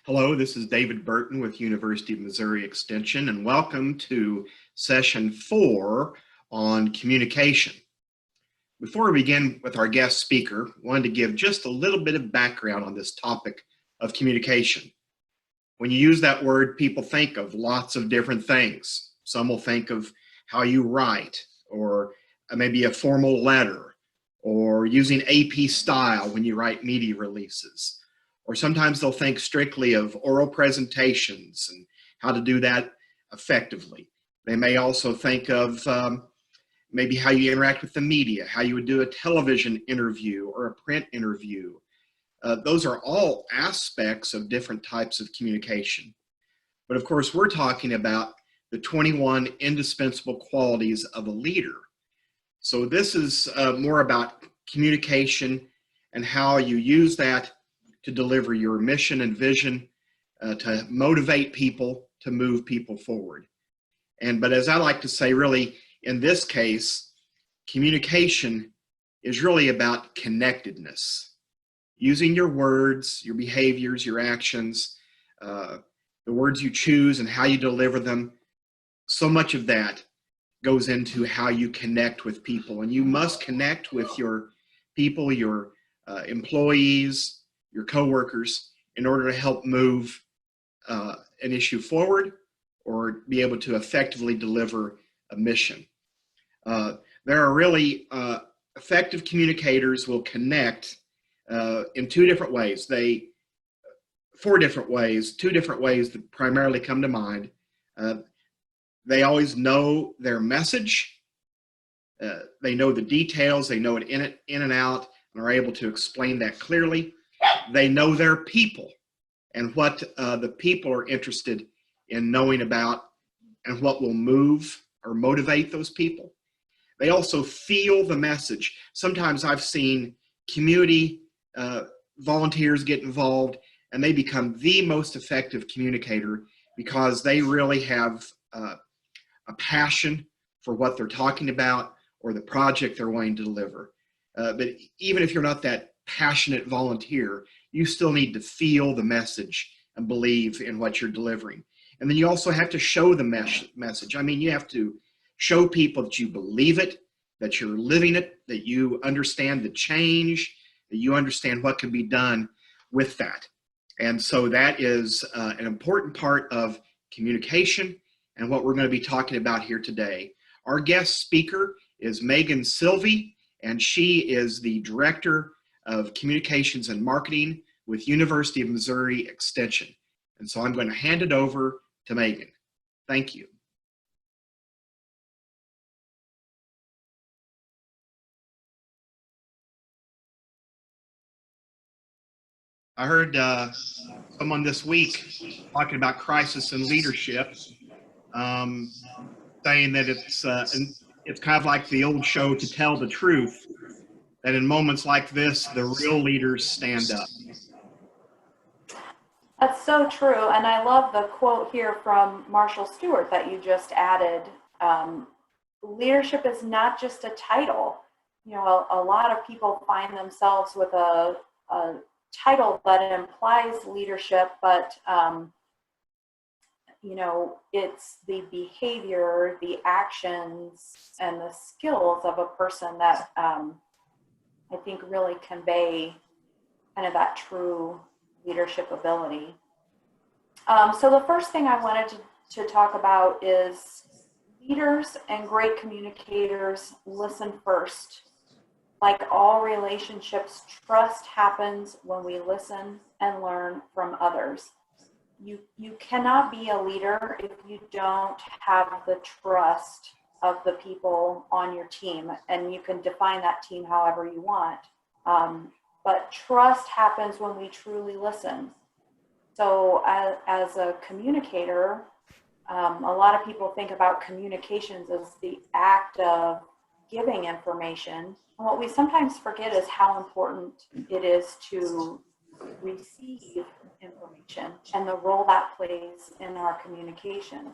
Hello, this is David Burton with University of Missouri Extension, and welcome to session 4 on communication. Before we begin with our guest speaker, I wanted to give just a little bit of background on this topic of communication. When you use that word, people think of lots of different things. Some will think of how you write, or maybe a formal letter, or using AP style when you write media releases. Or sometimes they'll think strictly of oral presentations and how to do that effectively. They may also think of maybe how you interact with the media, how you would do a television interview or a print interview. Those are all aspects of different types of communication. But of course, we're talking about the 21 indispensable qualities of a leader. So this is more about communication and how you use that to deliver your mission and vision, to motivate people, to move people forward. But as I like to say, really, in this case, communication is really about connectedness. Using your words, your behaviors, your actions, the words you choose and how you deliver them, so much of that goes into how you connect with people. And you must connect with your people, your employees, your coworkers, in order to help move an issue forward or be able to effectively deliver a mission. There are really effective communicators will connect in two different ways. Two different ways that primarily come to mind. They always know their message. They know the details. They know it in and out, and are able to explain that clearly. They know their people and what the people are interested in knowing about and what will move or motivate those people. They also feel the message. Sometimes I've seen community volunteers get involved, and they become the most effective communicator because they really have a passion for what they're talking about or the project they're wanting to deliver. But even if you're not that passionate volunteer, you still need to feel the message and believe in what you're delivering. And then you also have to show the message. I mean, you have to show people that you believe it, that you're living it, that you understand the change, that you understand what can be done with that. And so that is an important part of communication and what we're going to be talking about here today. Our guest speaker is Megan Silvey, and she is the Director of Communications and Marketing with University of Missouri Extension. And so I'm going to hand it over to Megan. Thank you. I heard someone this week talking about crisis in leadership, saying that it's kind of like the old show To Tell the Truth, that in moments like this, the real leaders stand up. That's so true. And I love the quote here from Marshall Stewart that you just added. Leadership is not just a title. You know, a lot of people find themselves with a title that implies leadership, but you know, it's the behavior, the actions, and the skills of a person that I think really convey kind of that true leadership ability. So the first thing I wanted to talk about is leaders and great communicators listen first. Like all relationships, trust happens when we listen and learn from others. You cannot be a leader if you don't have the trust of the people on your team, and you can define that team however you want. But trust happens when we truly listen. So as a communicator, a lot of people think about communications as the act of giving information. And what we sometimes forget is how important it is to receive information and the role that plays in our communication.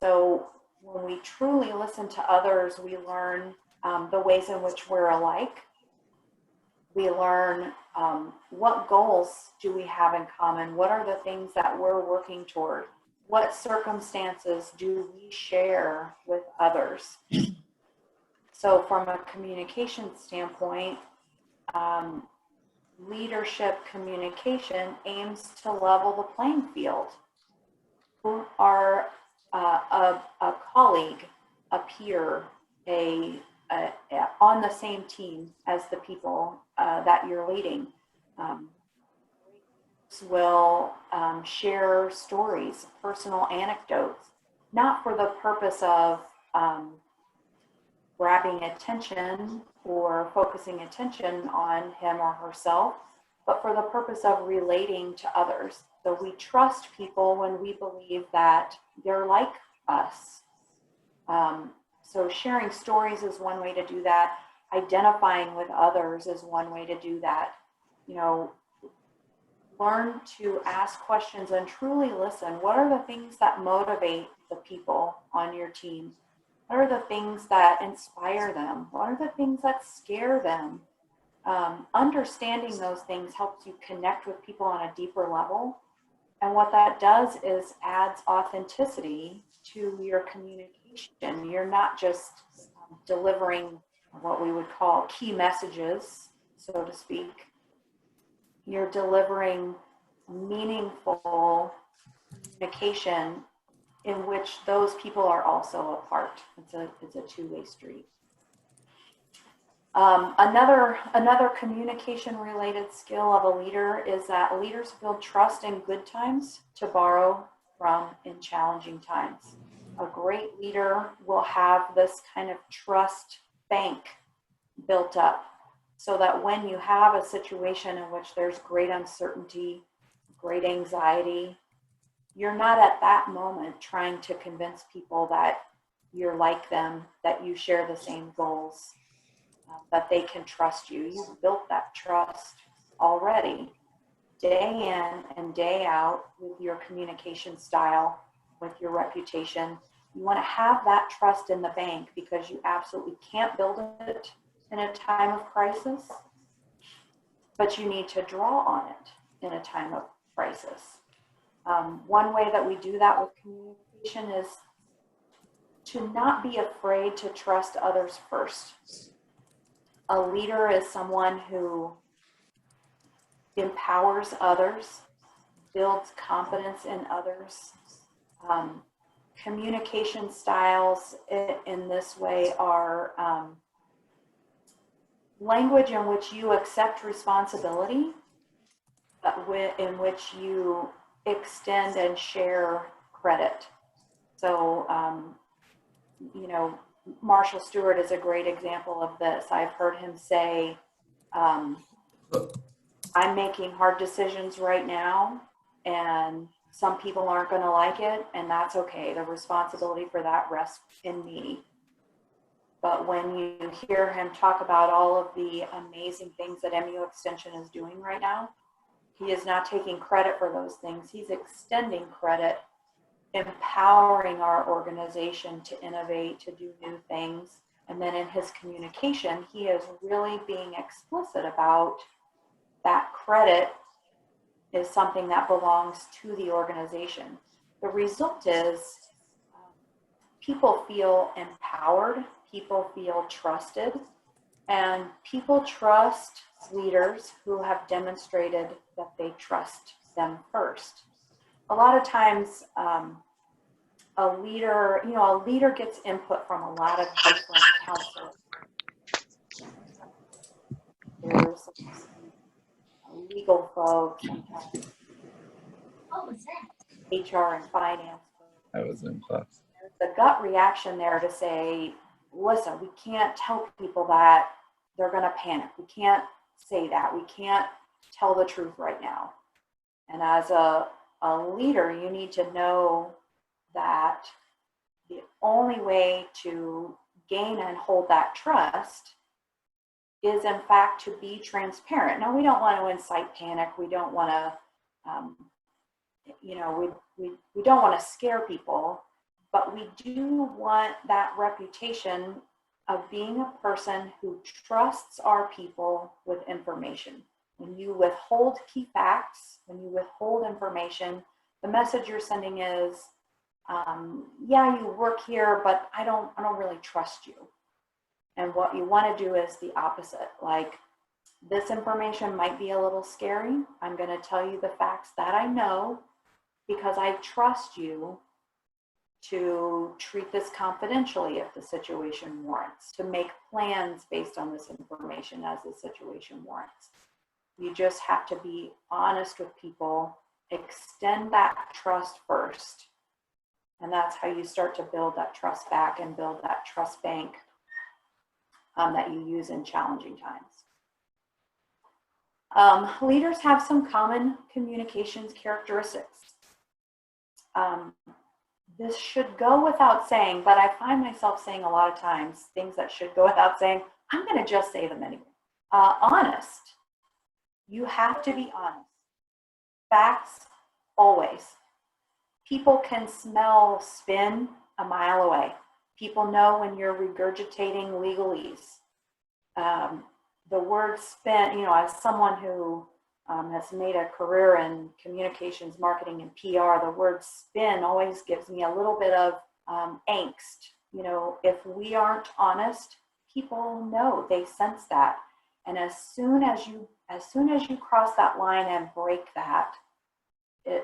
So when we truly listen to others, we learn the ways in which we're alike. We learn what goals do we have in common? What are the things that we're working toward? What circumstances do we share with others? So from a communication standpoint, leadership communication aims to level the playing field. Who are a colleague, a peer, on the same team as the people that you're leading. Will share stories, personal anecdotes, not for the purpose of grabbing attention or focusing attention on him or herself, but for the purpose of relating to others. So we trust people when we believe that they're like us. So sharing stories is one way to do that. Identifying with others is one way to do that. You know, learn to ask questions and truly listen. What are the things that motivate the people on your team? What are the things that inspire them? What are the things that scare them? Understanding those things helps you connect with people on a deeper level. And what that does is adds authenticity to your communication. You're not just delivering what we would call key messages, so to speak. You're delivering meaningful communication in which those people are also a part. It's a two-way street. Another communication related skill of a leader is that leaders build trust in good times to borrow from in challenging times. A great leader will have this kind of trust bank built up so that when you have a situation in which there's great uncertainty, great anxiety, you're not at that moment trying to convince people that you're like them, that you share the same goals, that they can trust you. You've built that trust already, day in and day out, with your communication style, with your reputation. You want to have that trust in the bank because you absolutely can't build it in a time of crisis, but you need to draw on it in a time of crisis. One way that we do that with communication is to not be afraid to trust others first. A leader is someone who empowers others, builds confidence in others. Communication styles in this way are language in which you accept responsibility, but in which you extend and share credit. So, you know, Marshall Stewart is a great example of this. I've heard him say, I'm making hard decisions right now, and some people aren't going to like it, and that's okay. The responsibility for that rests in me. But when you hear him talk about all of the amazing things that MU Extension is doing right now, he is not taking credit for those things. He's extending credit, empowering our organization to innovate, to do new things. And then in his communication, he is really being explicit about that credit is something that belongs to the organization. The result is people feel empowered, people feel trusted, and people trust leaders who have demonstrated that they trust them first. A lot of times, a leader gets input from a lot of different counselors. There's legal folks, sometimes HR and finance. I was in class. There's a gut reaction there to say, listen, we can't tell people that they're going to panic. We can't say that. We can't tell the truth right now. And as a leader, you need to know that the only way to gain and hold that trust is, in fact, to be transparent. Now, we don't want to incite panic. We don't want to, we don't want to scare people, but we do want that reputation of being a person who trusts our people with information. When you withhold key facts, when you withhold information, the message you're sending is, yeah, you work here, but I don't really trust you. And what you want to do is the opposite. Like, this information might be a little scary. I'm going to tell you the facts that I know because I trust you to treat this confidentially if the situation warrants, to make plans based on this information as the situation warrants. You just have to be honest with people, extend that trust first. And that's how you start to build that trust back and build that trust bank that you use in challenging times. Leaders have some common communications characteristics. This should go without saying, but I find myself saying a lot of times things that should go without saying. I'm going to just say them anyway. Honest. You have to be honest. Facts, always. People can smell spin a mile away. People know when you're regurgitating legalese. The word spin, as someone who has made a career in communications, marketing, and PR, the word spin always gives me a little bit of angst. If we aren't honest, people know, they sense that. And as soon as you cross that line and break that,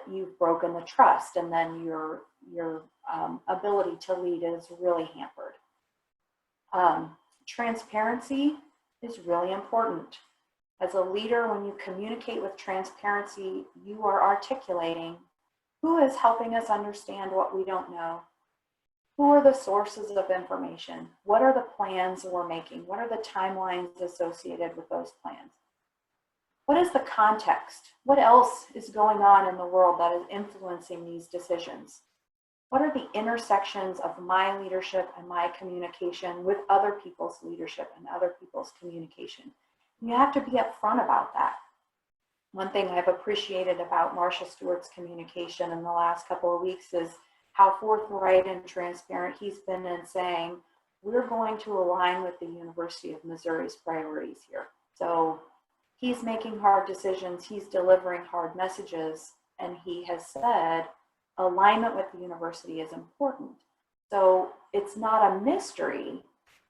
you've broken the trust, and then your ability to lead is really hampered. Transparency is really important. As a leader, when you communicate with transparency, you are articulating who is helping us understand what we don't know. Who are the sources of information? What are the plans we're making? What are the timelines associated with those plans? What is the context? What else is going on in the world that is influencing these decisions? What are the intersections of my leadership and my communication with other people's leadership and other people's communication? You have to be upfront about that. One thing I've appreciated about Marcia Stewart's communication in the last couple of weeks is how forthright and transparent he's been in saying, we're going to align with the University of Missouri's priorities here. So he's making hard decisions, he's delivering hard messages, and he has said alignment with the university is important. So it's not a mystery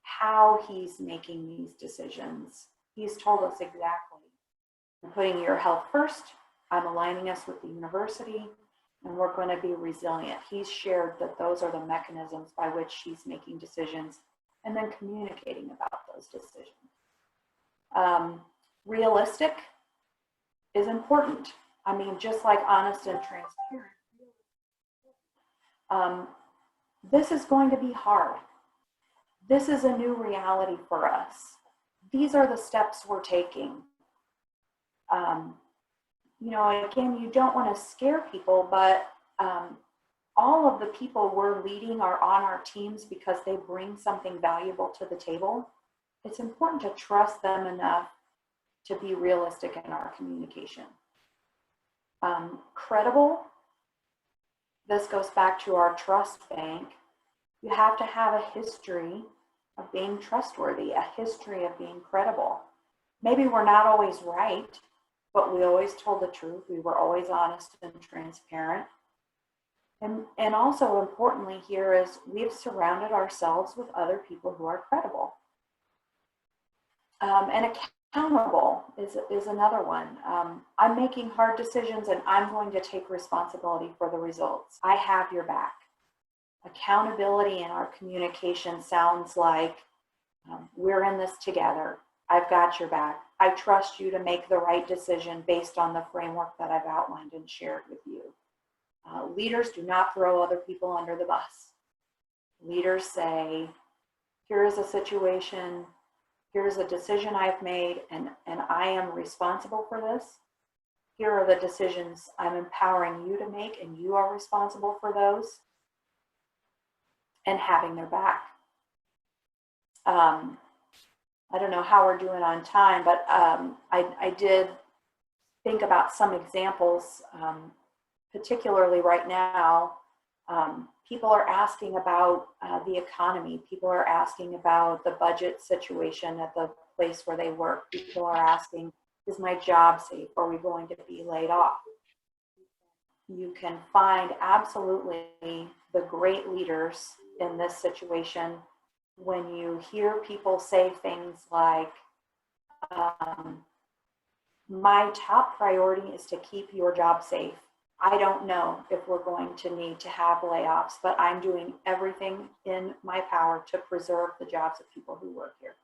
how he's making these decisions. He's told us exactly. I'm putting your health first, I'm aligning us with the university, and we're going to be resilient. He's shared that those are the mechanisms by which he's making decisions and then communicating about those decisions. Realistic is important. I mean, just like honest and transparent. This is going to be hard. This is a new reality for us. These are the steps we're taking. Again, you don't want to scare people, but all of the people we're leading are on our teams because they bring something valuable to the table. It's important to trust them enough to be realistic in our communication. Credible. This goes back to our trust bank. You have to have a history of being trustworthy, a history of being credible. Maybe we're not always right, but we always told the truth. We were always honest and transparent. And also importantly here is we've surrounded ourselves with other people who are credible. And accountable is another one. I'm making hard decisions and I'm going to take responsibility for the results. I have your back. Accountability in our communication sounds like we're in this together. I've got your back. I trust you to make the right decision based on the framework that I've outlined and shared with you. Leaders do not throw other people under the bus. Leaders say, here is a situation, here's a decision I've made, and I am responsible for this. Here are the decisions I'm empowering you to make, and you are responsible for those. And having their back. I don't know how we're doing on time, but I did think about some examples, particularly right now. People are asking about the economy. People are asking about the budget situation at the place where they work. People are asking, is my job safe? Are we going to be laid off? You can find absolutely the great leaders in this situation when you hear people say things like, my top priority is to keep your job safe. I don't know if we're going to need to have layoffs, but I'm doing everything in my power to preserve the jobs of people who work here.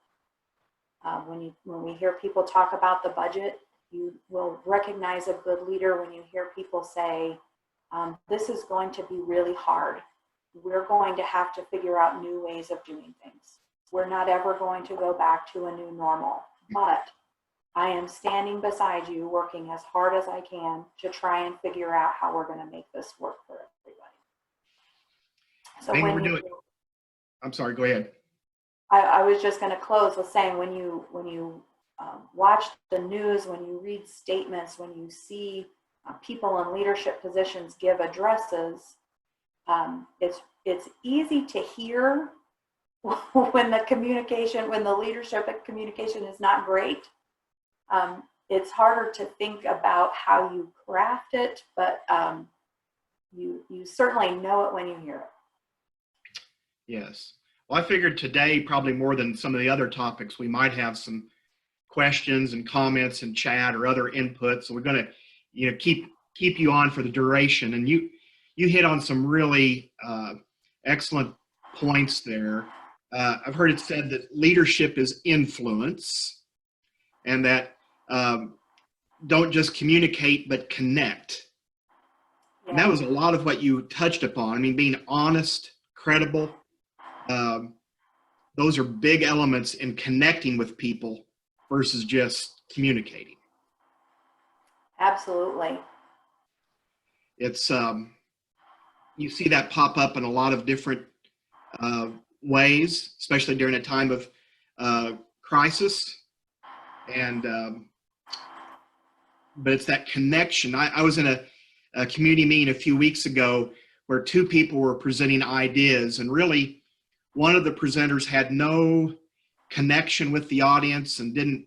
When we hear people talk about the budget, you will recognize a good leader when you hear people say, this is going to be really hard. We're going to have to figure out new ways of doing things. We're not ever going to go back to a new normal, but I am standing beside you, working as hard as I can to try and figure out how we're going to make this work for everybody. So I'm sorry, go ahead. I was just going to close with saying, when you watch the news, when you read statements, when you see people in leadership positions give addresses, it's easy to hear when the leadership communication is not great. It's harder to think about how you craft it, but you certainly know it when you hear it. Yes. Well, I figured today, probably more than some of the other topics, we might have some questions and comments in chat or other input. So we're going to, keep you on for the duration. And you hit on some really excellent points there. I've heard it said that leadership is influence, and that don't just communicate, but connect. Yeah. And that was a lot of what you touched upon. I mean, being honest, credible, those are big elements in connecting with people versus just communicating. Absolutely. It's, you see that pop up in a lot of different ways, especially during a time of crisis. And, but it's that connection. I was in a community meeting a few weeks ago where two people were presenting ideas, and really one of the presenters had no connection with the audience and didn't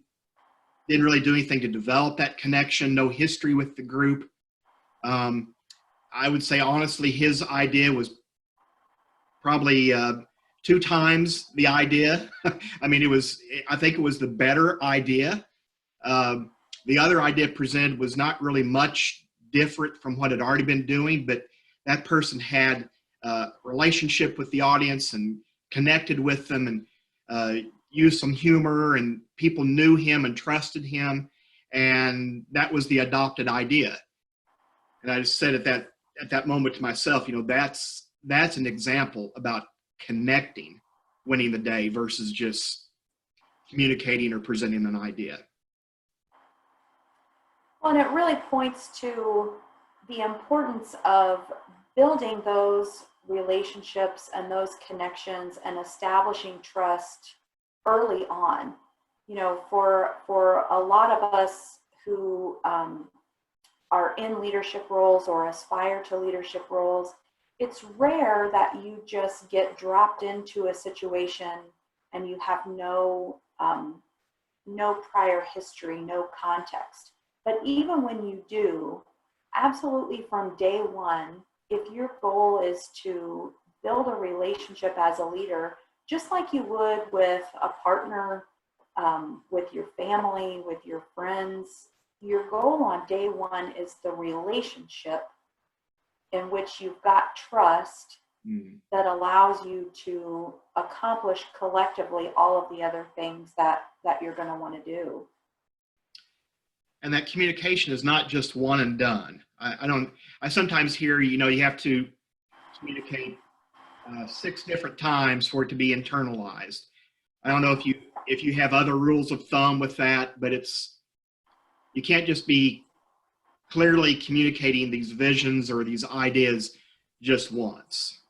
really do anything to develop that connection, no history with the group. I would say, honestly, his idea was probably 2 times the idea. I mean, I think it was the better idea. The other idea presented was not really much different from what had already been doing, but that person had a relationship with the audience and connected with them, and used some humor, and people knew him and trusted him, and that was the adopted idea. And I just said at that moment to myself, that's an example about connecting, winning the day versus just communicating or presenting an idea. Well, and it really points to the importance of building those relationships and those connections and establishing trust early on. For a lot of us who are in leadership roles or aspire to leadership roles, it's rare that you just get dropped into a situation and you have no prior history, no context. But even when you do, absolutely from day one, if your goal is to build a relationship as a leader, just like you would with a partner, with your family, with your friends, your goal on day one is the relationship in which you've got trust that allows you to accomplish collectively all of the other things that you're going to want to do. And that communication is not just one and done. I sometimes hear, you have to communicate 6 different times for it to be internalized. I don't know if you have other rules of thumb with that, but you can't just be clearly communicating these visions or these ideas just once.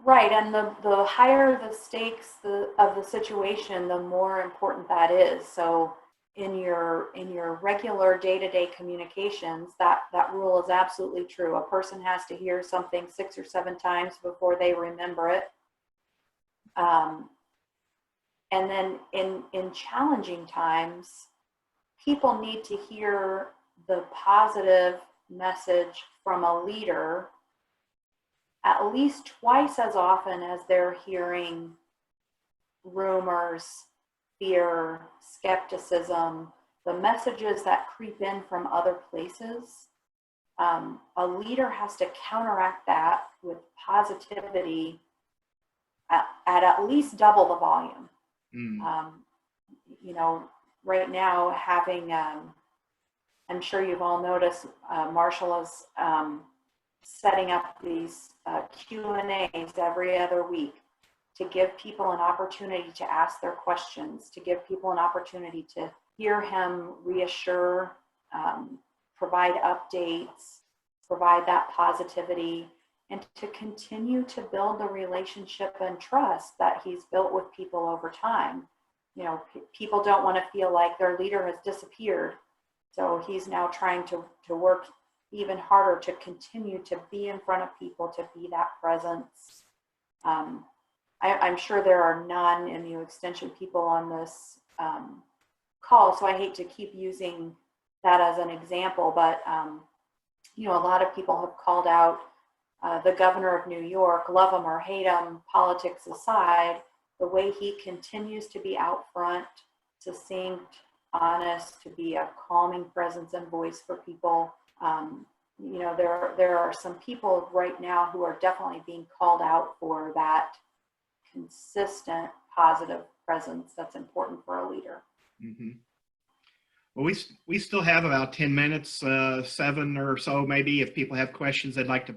Right, and the higher the stakes of the situation, the more important that is. So in your regular day-to-day communications, that rule is absolutely true. A person has to hear something 6 or 7 times before they remember it. And then in challenging times, people need to hear the positive message from a leader at least twice as often as they're hearing rumors, fear, skepticism, the messages that creep in from other places. A leader has to counteract that with positivity at least double the volume. You know, right now having, I'm sure you've all noticed, Marshall is setting up these Q&As every other week to give people an opportunity to ask their questions, to give people an opportunity to hear him reassure, provide updates, provide that positivity, and to continue to build the relationship and trust that he's built with people over time. You know, people don't want to feel like their leader has disappeared. So he's now trying to work even harder to continue to be in front of people, to be that presence. I'm sure there are non-MU Extension people on this call, so I hate to keep using that as an example, but you know, a lot of people have called out the governor of New York, love him or hate him, politics aside, the way he continues to be out front, succinct, honest, to be a calming presence and voice for people. You know, there are some people right now who are definitely being called out for that consistent, positive presence that's important for a leader. Mm-hmm. Well, we still have about 10 minutes, 7 or so maybe. If people have questions they'd like to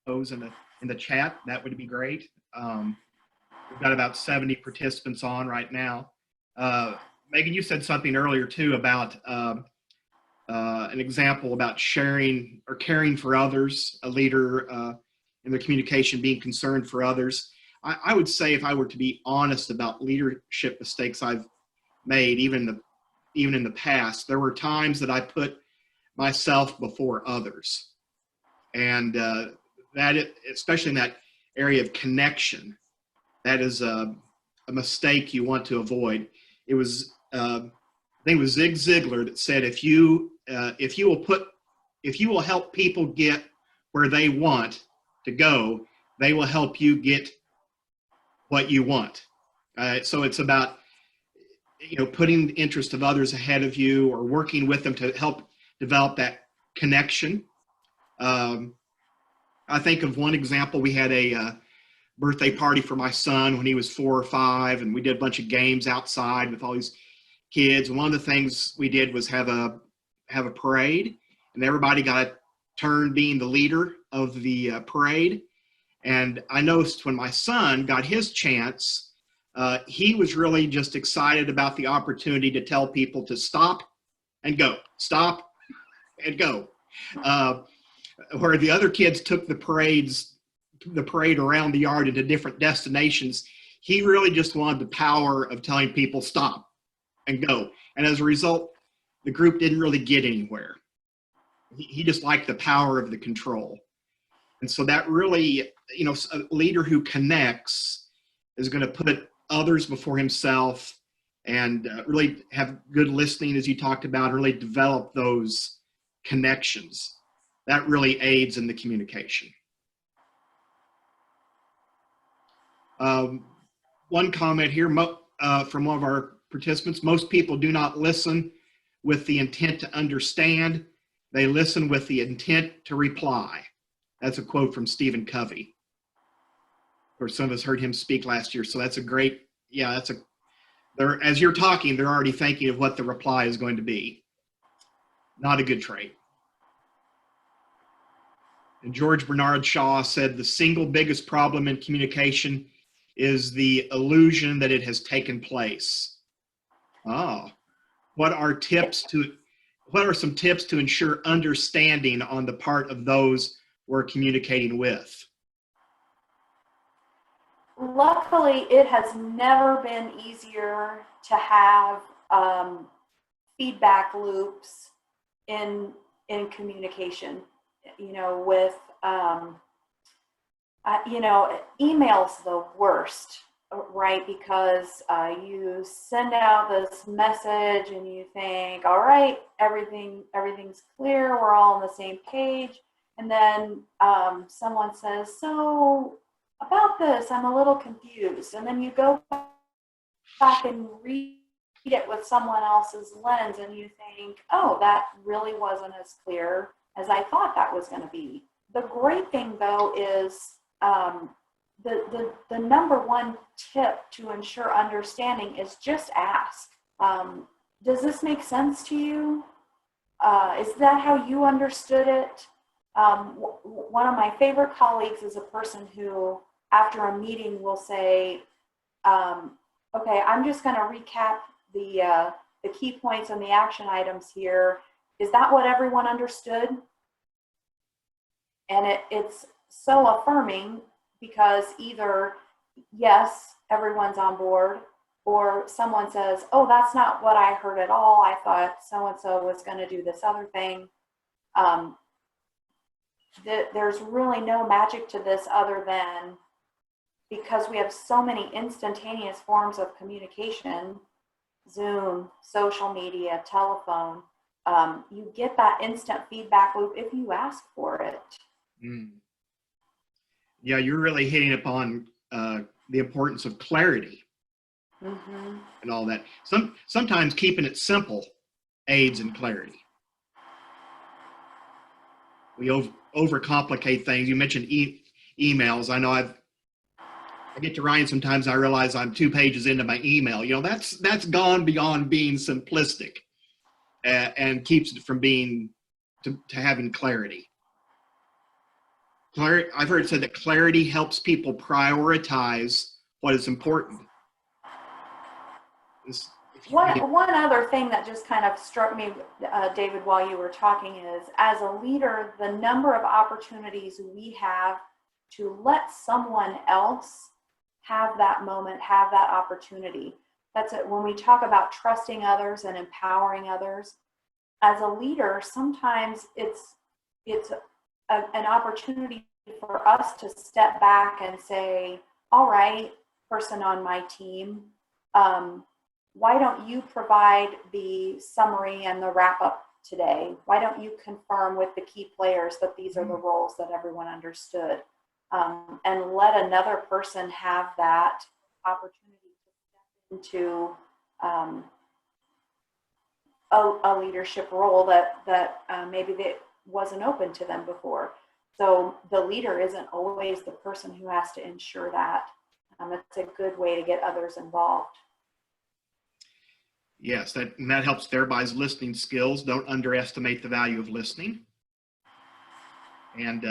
pose in the chat, that would be great. We've got about 70 participants on right now. Megan, you said something earlier too about an example about sharing or caring for others, a leader in their communication being concerned for others. I would say, if I were to be honest about leadership mistakes I've made, even in the past, there were times that I put myself before others. And that, especially in that area of connection, that is a mistake you want to avoid. It was, I think it was Zig Ziglar that said, if you will help people get where they want to go, they will help you get what you want. So it's about, you know, putting the interest of others ahead of you, or working with them to help develop that connection. I think of one example. We had a birthday party for my son when he was 4 or 5, and we did a bunch of games outside with all these kids. And one of the things we did was have a parade, and everybody got a turn being the leader of the parade. And I noticed when my son got his chance, he was really just excited about the opportunity to tell people to stop and go, stop and go. Where the other kids took the parade around the yard into different destinations, he really just wanted the power of telling people stop and go. And as a result, the group didn't really get anywhere. He just liked the power of the control. And so that really, you know, a leader who connects is going to put others before himself, and really have good listening, as you talked about, really develop those connections. That really aids in the communication. One comment here from one of our participants: most people do not listen with the intent to understand. They listen with the intent to reply. That's a quote from Stephen Covey. Of course, some of us heard him speak last year, so that's a great, as you're talking, they're already thinking of what the reply is going to be. Not a good trait. And George Bernard Shaw said, the single biggest problem in communication is the illusion that it has taken place. Oh, what are some tips to ensure understanding on the part of those we're communicating with? Luckily, it has never been easier to have feedback loops in communication, with email's the worst, right? Because you send out this message and you think, all right, everything's clear, we're all on the same page, and then someone says, so about this, I'm a little confused, and then you go back and read it with someone else's lens, and you think, oh, that really wasn't as clear as I thought that was going to be. The great thing, though, is the number one tip to ensure understanding is just ask. Does this make sense to you? Is that how you understood it? One of my favorite colleagues is a person who, after a meeting, will say, okay, I'm just going to recap the key points and the action items here. Is that what everyone understood? And it's so affirming, because either, yes, everyone's on board, or someone says, oh, that's not what I heard at all. I thought so-and-so was going to do this other thing. There's really no magic to this other than, because we have so many instantaneous forms of communication, Zoom, social media, telephone, you get that instant feedback loop if you ask for it. Mm. Yeah, you're really hitting upon the importance of clarity. Mm-hmm. And all that. Sometimes keeping it simple aids in clarity. We overcomplicate things. You mentioned emails. I know I get to Ryan sometimes. I realize I'm 2 pages into my email. That's gone beyond being simplistic, and keeps it from being to having clarity. I've heard it said that clarity helps people prioritize what is important. One other thing that just kind of struck me, David, while you were talking is, as a leader, the number of opportunities we have to let someone else have that moment, have that opportunity. That's it. When we talk about trusting others and empowering others, as a leader, sometimes it's an opportunity for us to step back and say, all right, person on my team, why don't you provide the summary and the wrap up today? Why don't you confirm with the key players that these are the roles that everyone understood? And let another person have that opportunity to step into a leadership role that maybe that wasn't open to them before. So the leader isn't always the person who has to ensure that. It's a good way to get others involved. Yes, that helps everybody's listening skills. Don't underestimate the value of listening. And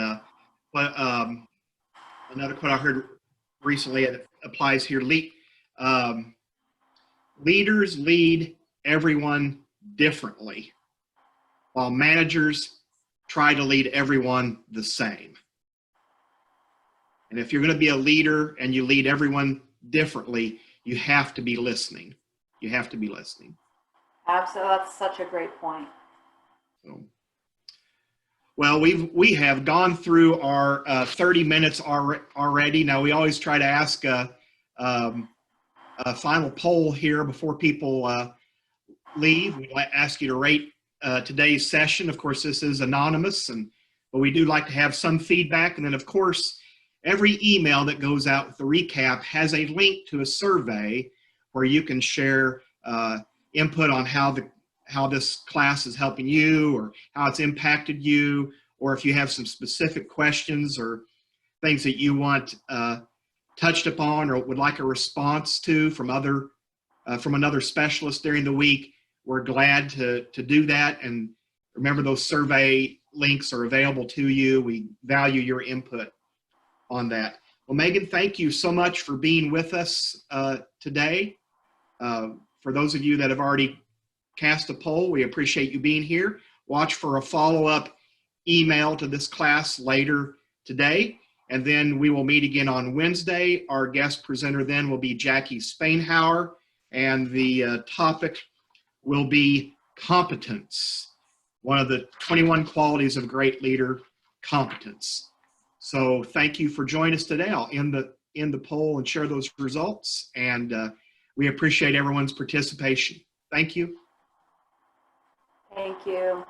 another quote I heard recently, it applies here. Leaders lead everyone differently, while managers try to lead everyone the same. And if you're going to be a leader and you lead everyone differently, you have to be listening. You have to be listening. Absolutely. That's such a great point. So, well, we have gone through our 30 minutes already. Now, we always try to ask a final poll here before people leave. We'd like to ask you to rate today's session. Of course, this is anonymous, but we do like to have some feedback. And then, of course, every email that goes out with the recap has a link to a survey where you can share input on how this class is helping you, or how it's impacted you, or if you have some specific questions or things that you want touched upon or would like a response to from another specialist during the week. We're glad to do that. And remember, those survey links are available to you. We value your input on that. Well, Megan, thank you so much for being with us today. For those of you that have already cast a poll, we appreciate you being here. Watch for a follow-up email to this class later today. And then we will meet again on Wednesday. Our guest presenter then will be Jackie Spainhauer, and the topic will be competence. One of the 21 qualities of a great leader, competence. So thank you for joining us today. I'll end the poll and share those results. And we appreciate everyone's participation. Thank you. Thank you.